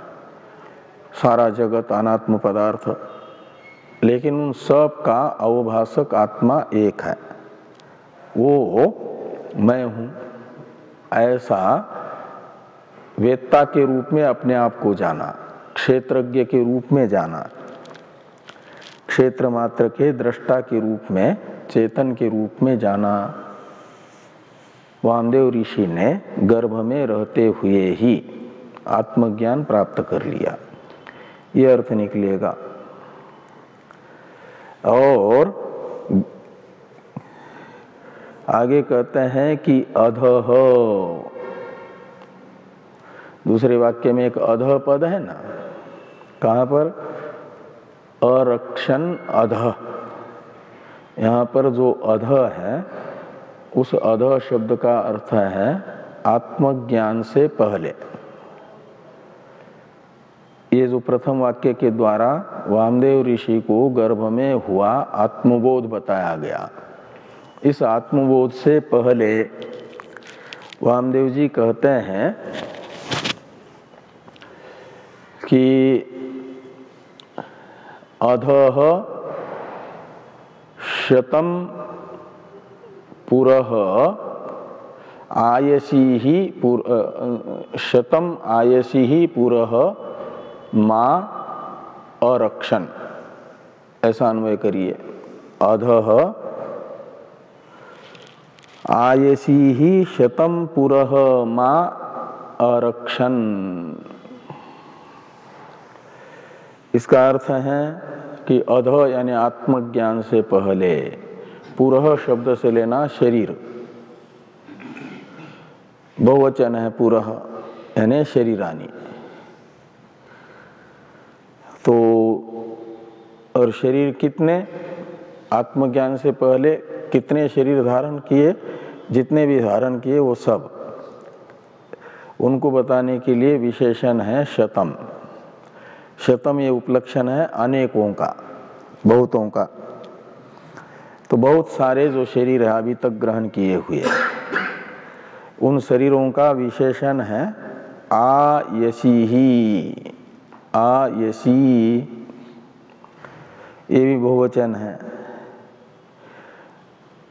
सारा जगत अनात्म पदार्थ, लेकिन उन सब का अवभाषक आत्मा एक है, वो मैं हूँ। ऐसा वेत्ता के रूप में अपने आप को जाना, क्षेत्रज्ञ के रूप में जाना, क्षेत्र मात्र के दृष्टा के रूप में, चेतन के रूप में जाना। वामदेव ऋषि ने गर्भ में रहते हुए ही आत्मज्ञान प्राप्त कर लिया, ये अर्थ निकलेगा। और आगे कहते हैं कि अधः, दूसरे वाक्य में एक अधः पद है ना, कहाँ पर? अरक्षण अधः। यहाँ पर जो अधः है, उस अधः शब्द का अर्थ है आत्मज्ञान से पहले। ये जो प्रथम वाक्य के द्वारा वामदेव ऋषि को गर्भ में हुआ आत्मबोध बताया गया, इस आत्मबोध से पहले वामदेव जी कहते हैं कि अधः शतम पुरः आयसी ही शतम आयसी ही पुरः मां अरक्षण, ऐसा अन्वय करिए। अधः आयसी ही शतम पुरः मां अरक्षण, इसका अर्थ है कि अधः यानी आत्मज्ञान से पहले, पुरः शब्द से लेना शरीर, बहुवचन है पुरः यानी शरीरानी। तो और शरीर कितने, आत्मज्ञान से पहले कितने शरीर धारण किए, जितने भी धारण किए वो सब, उनको बताने के लिए विशेषण है शतम। शतम ये उपलक्षण है अनेकों का, बहुतों का। तो बहुत सारे जो शरीर है अभी तक ग्रहण किए हुए, उन शरीरों का विशेषण है आयसी ही। आयसी ये भी बहुवचन है।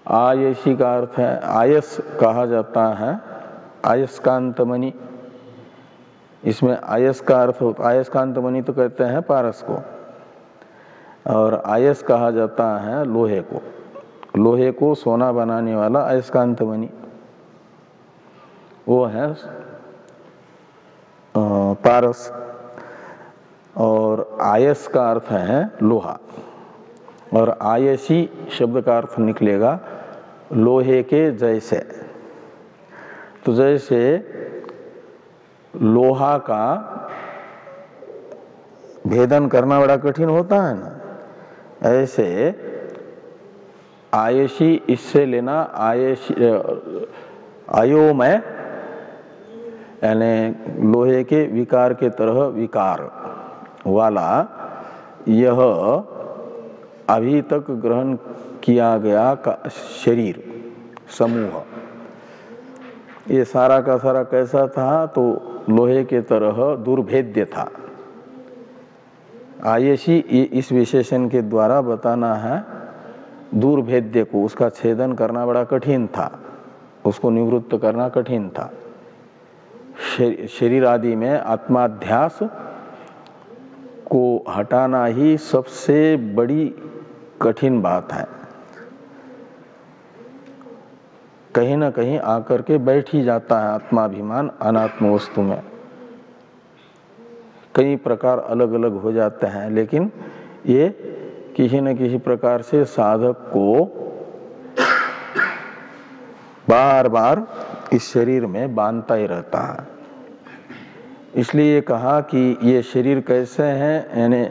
आयसी का अर्थ है आयस कहा जाता है, आयस्कांतमणि। इसमें आयस का अर्थ होता, आयस्कांतमणि तो कहते हैं पारस को, और आयस कहा जाता है लोहे को। लोहे को सोना बनाने वाला अयस्कांतमणि वो है पारस। और आयस का अर्थ है लोहा, और आयसी शब्द का अर्थ निकलेगा लोहे के जैसे। तो जैसे लोहा का भेदन करना बड़ा कठिन होता है ना, ऐसे आयसी इससे लेना आयसी अयोमय यानी लोहे के विकार के तरह विकार वाला यह अभी तक ग्रहण किया गया का शरीर समूह, ये सारा का सारा कैसा था, तो लोहे के तरह दुर्भेद्य था। आयसी इस विशेषण के द्वारा बताना है दुर्भेद्य को, उसका छेदन करना बड़ा कठिन था, उसको निवृत्त करना कठिन था। शरीर आदि में आत्माध्यास को हटाना ही सबसे बड़ी कठिन बात है। कहीं ना कहीं आकर के बैठ ही जाता है आत्माभिमान अनात्म वस्तु में, कई प्रकार अलग अलग हो जाते हैं, लेकिन ये किसी न किसी प्रकार से साधक को बार बार इस शरीर में बांधता ही रहता है। इसलिए कहा कि ये शरीर कैसे हैं, यानी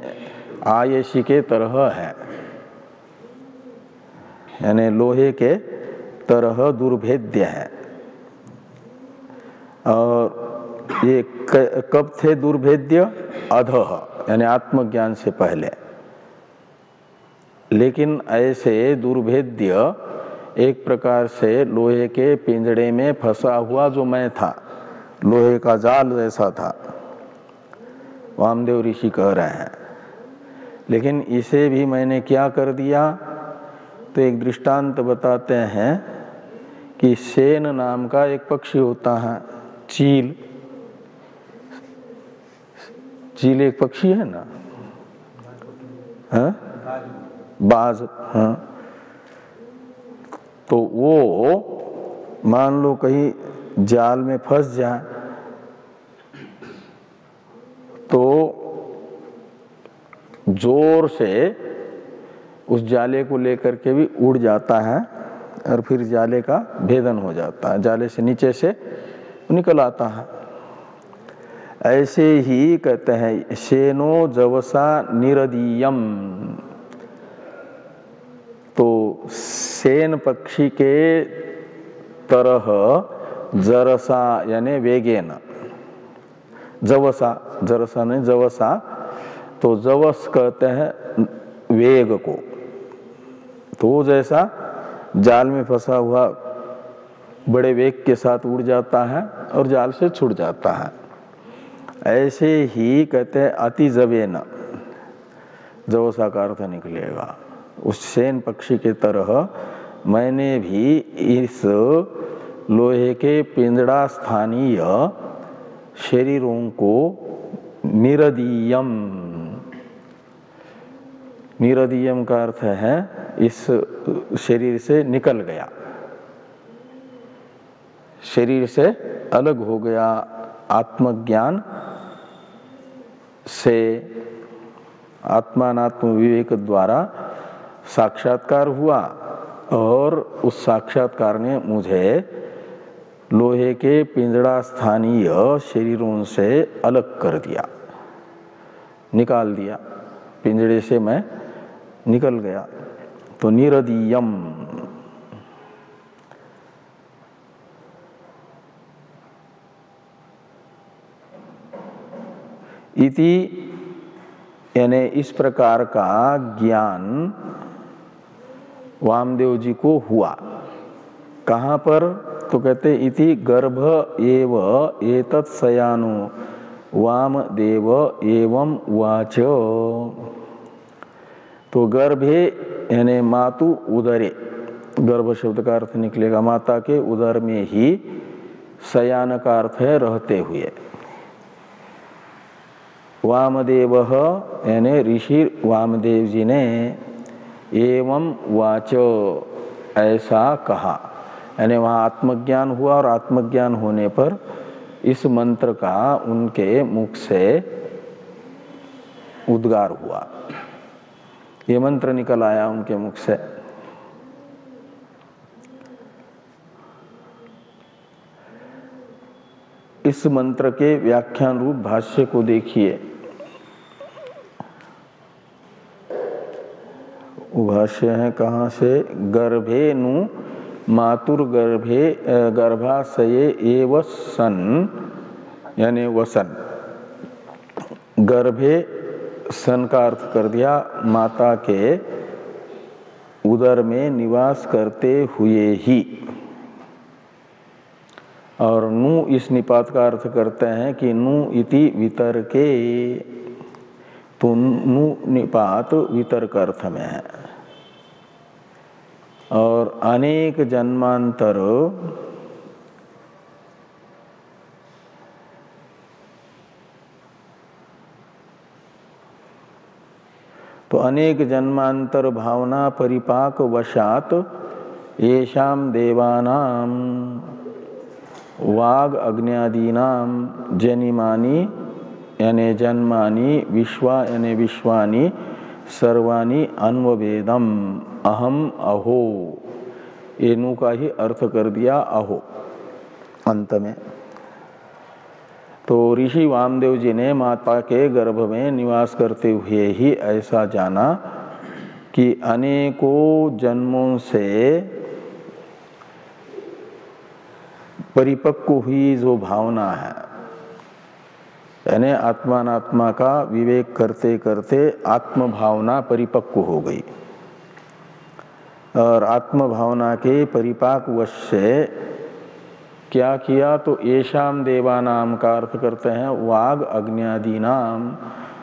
आयसी के तरह है, यानी लोहे के तरह दुर्भेद्य है। और ये कब थे दुर्भेद्य? अधः यानी आत्मज्ञान से पहले। लेकिन ऐसे दुर्भेद्य एक प्रकार से लोहे के पिंजड़े में फंसा हुआ जो मैं था, लोहे का जाल जैसा था, वामदेव ऋषि कह रहे हैं। लेकिन इसे भी मैंने क्या कर दिया, तो एक दृष्टांत बताते हैं कि सेन नाम का एक पक्षी होता है, चील। चील एक पक्षी है ना, हाँ? बाज, हाँ। तो वो मान लो कहीं जाल में फंस जाए तो जोर से उस जाले को लेकर के भी उड़ जाता है और फिर जाले का भेदन हो जाता है, जाले से नीचे से निकल आता है। ऐसे ही कहते हैं शेनो जवसा निरदीयम। तो सेन पक्षी के तरह जरसा यानी वेगेन, जवसा, जरसा नहीं जवसा, तो जवस कहते हैं वेग को। तो जैसा जाल में फंसा हुआ बड़े वेग के साथ उड़ जाता है और जाल से छूट जाता है, ऐसे ही कहते हैं अति जवेन, जवसा का अर्थ निकलेगा उस सेन पक्षी के तरह मैंने भी इस लोहे के पिंजड़ा स्थानीय शरीरों को निरदीयम, निरदीयम का अर्थ है इस शरीर से निकल गया, शरीर से अलग हो गया, आत्मज्ञान से आत्मानात्म विवेक द्वारा साक्षात्कार हुआ और उस साक्षात्कार ने मुझे लोहे के पिंजड़ा स्थानीय शरीरों से अलग कर दिया, निकाल दिया, पिंजड़े से मैं निकल गया। तो निरदीयम, इति यानी इस प्रकार का ज्ञान वामदेव जी को हुआ। कहाँ पर? तो कहते इति गर्भ एव एतत् शयानो वामदेव एवं वाच। तो गर्भे यानी मातु उदरे, गर्भ शब्द का अर्थ निकलेगा माता के उदर में ही, शयान का अर्थ है रहते हुए। वामदेव यानी ऋषि वामदेव जी ने एवं वाच ऐसा कहा, यानी वहाँ आत्मज्ञान हुआ और आत्मज्ञान होने पर इस मंत्र का उनके मुख से उद्गार हुआ, ये मंत्र निकल आया उनके मुख से। इस मंत्र के व्याख्यान रूप भाष्य को देखिए। भाष्य है कहाँ से? गर्भे नु मातुर्गर्भे गर्भाशये एव सन, यानी वसन। गर्भे सन का अर्थ कर दिया माता के उदर में निवास करते हुए ही, और नु इस निपात का अर्थ करते हैं कि नु इति वितर्के, तो नु निपात वितर्क अर्थ में है। और अनेक जन्मांतर तो अनेक जन्मांतर भावना परिपाक वशात येषाम देवानाम वाग अग्न्यादीनाम जनिमानी यानी जन्मानी विश्वा यानी विश्वानी सर्वाणी अन्ववेदम अहम अहो, एनु का ही अर्थ कर दिया अहो अंत में। तो ऋषि वामदेव जी ने माता के गर्भ में निवास करते हुए ही ऐसा जाना कि अनेकों जन्मों से परिपक्व हुई जो भावना है, यानी आत्मात्मा का विवेक करते करते आत्म भावना परिपक्व हो गई, और आत्म भावना के परिपाक वश से क्या किया? तो येषाम देवानाम का अर्थ करते हैं वाग अग्न्यादीनाम,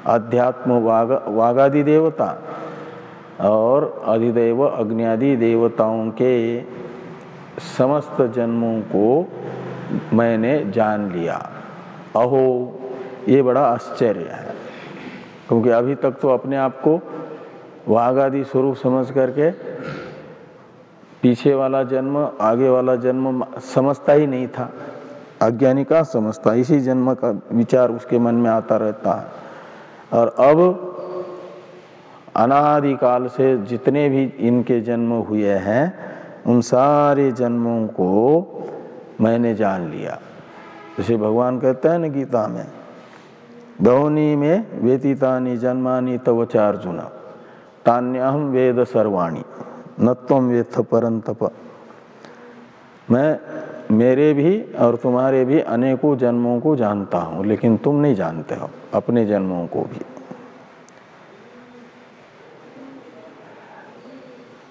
अध्यात्म वागादि देवता और अधिदेव अग्न्यादि देवताओं के समस्त जन्मों को मैंने जान लिया। अहो, ये बड़ा आश्चर्य है, क्योंकि अभी तक तो अपने आप को वागादि स्वरूप समझ करके पीछे वाला जन्म आगे वाला जन्म समझता ही नहीं था। अज्ञानी का समझता, इसी जन्म का विचार उसके मन में आता रहता है। और अब अनादिकाल से जितने भी इनके जन्म हुए हैं उन सारे जन्मों को मैंने जान लिया। जैसे भगवान कहते हैं ना गीता में, बहूनि में व्यतीतानि जन्मानि तव च अर्जुन तान्यहं वेद सर्वाणि न त्वं वेत्थ परन्तप। मैं मेरे भी और तुम्हारे भी अनेकों जन्मों को जानता हूँ, लेकिन तुम नहीं जानते हो अपने जन्मों को भी।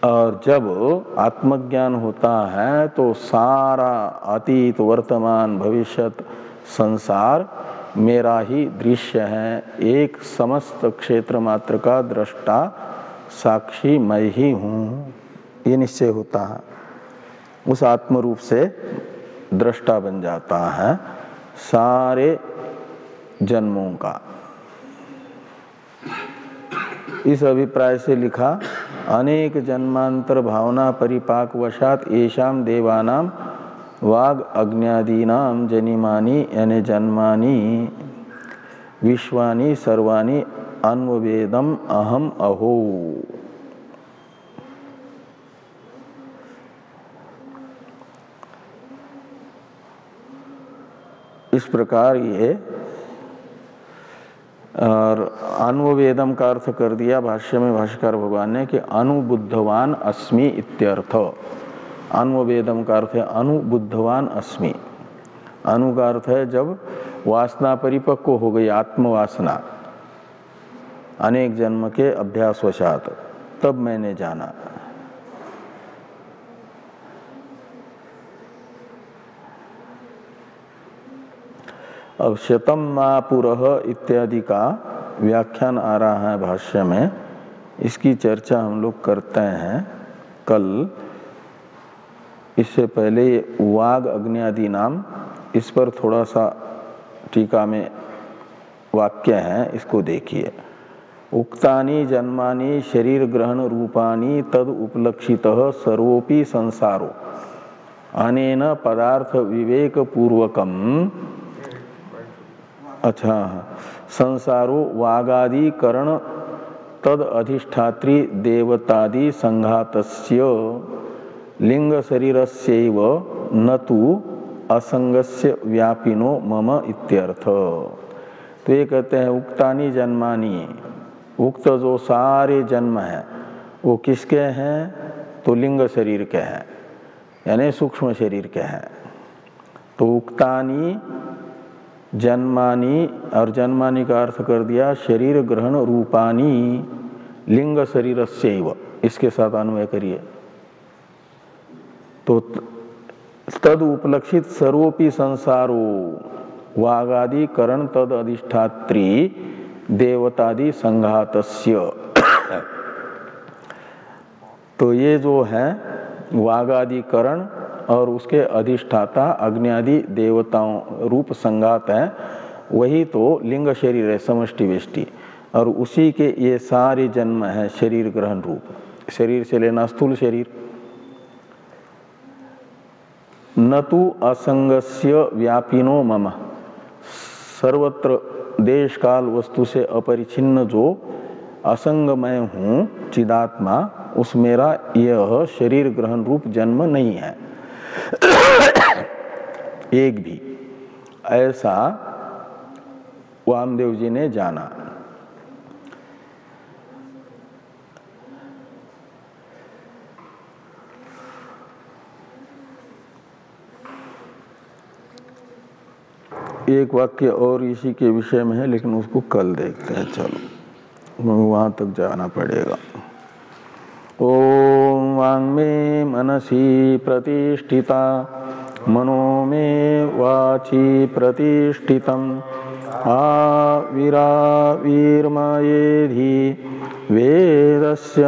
और जब आत्मज्ञान होता है तो सारा अतीत वर्तमान भविष्यत संसार मेरा ही दृश्य है, एक समस्त क्षेत्र मात्र का दृष्टा साक्षी मैं ही हूँ, ये निश्चय होता है। उस आत्म रूप से दृष्टा बन जाता है सारे जन्मों का। इस अभिप्राय से लिखा अनेक जन्मांतर भावना परिपाक वशात येषाम देवानाम वाग अग्न्यादीनाम जनिमानी यानी जन्मानी विश्वानी सर्वाणी अन्ववेदम अहम अहो। इस प्रकार ये, और अनुवेदम का अर्थ कर दिया भाष्य में भाष्यकार भगवान ने कि अनुबुद्धवान अस्मि इत्यर्थ। अनुवेदम का अर्थ है अनुबुद्धवान अस्मि। अनु का अर्थ है जब वासना परिपक्व हो गई, आत्मवासना अनेक जन्म के अभ्यासवशात, तब मैंने जाना। अब शतम मापुरः इत्यादि का व्याख्यान आ रहा है भाष्य में, इसकी चर्चा हम लोग करते हैं कल। इससे पहले वाग अग्नि नाम, इस पर थोड़ा सा टीका में वाक्य है, इसको देखिए। उक्तानि जन्मानि शरीर ग्रहण रूपानि तद उपलक्षितः सर्वोपि संसारो अनेन पदार्थ विवेक पूर्वकम, अच्छा, संसारो वागादि करण तद अधिष्ठात्री देवतादि संघातस्य लिंग शरीरस्यैव न तु असंगस्य व्यापिनो मम इत्यर्थ। तो ये कहते हैं उक्तानि जन्मानि, उक्त जो सारे जन्म हैं वो किसके हैं? तो लिंग शरीर के हैं, यानी सूक्ष्म शरीर के हैं। तो उक्तानि जन्मानि, और जन्मानि का अर्थ कर दिया शरीर ग्रहण रूपानि लिंग शरीरस्यैव, इसके साथ अन्वय करिए। तो तद उपलक्षित सर्वोपि संसारो वागादि करण तद अधिष्ठात्री देवतादि संघातस्य। तो ये जो है वागादि करण और उसके अधिष्ठाता अग्नि देवताओं रूप संघात है, वही तो लिंग शरीर है, समष्टि वेष्टि, और उसी के ये सारे जन्म है शरीर ग्रहण रूप। शरीर से लेना स्थूल शरीर। न तु असंगस्य व्यापिनो मम, सर्वत्र देश काल वस्तु से अपरिछिन्न जो असंगमय हूँ चिदात्मा, उस मेरा यह शरीर ग्रहण रूप जन्म नहीं है एक भी, ऐसा वामदेव जी ने जाना। एक वाक्य और इसी के विषय में है, लेकिन उसको कल देखते हैं। चलो वहां तक जाना पड़ेगा। ओम वांग्मे मनसि प्रतिष्ठिता मनो में वाची प्रतिष्ठितम् आविराविर्मयेधि वेदस्य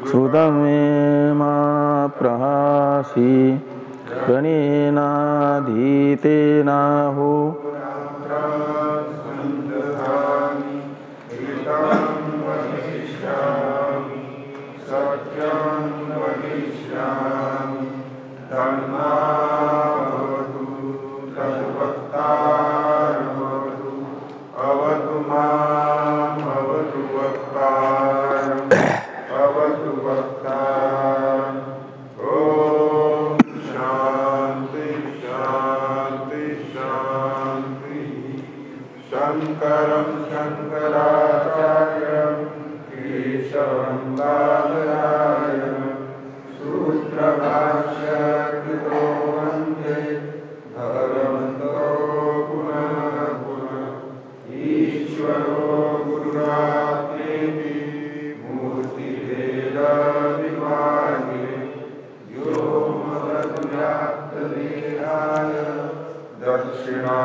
श्रुतमे मा प्रहासी प्रणेनाधीतेनाहो दक्षिणा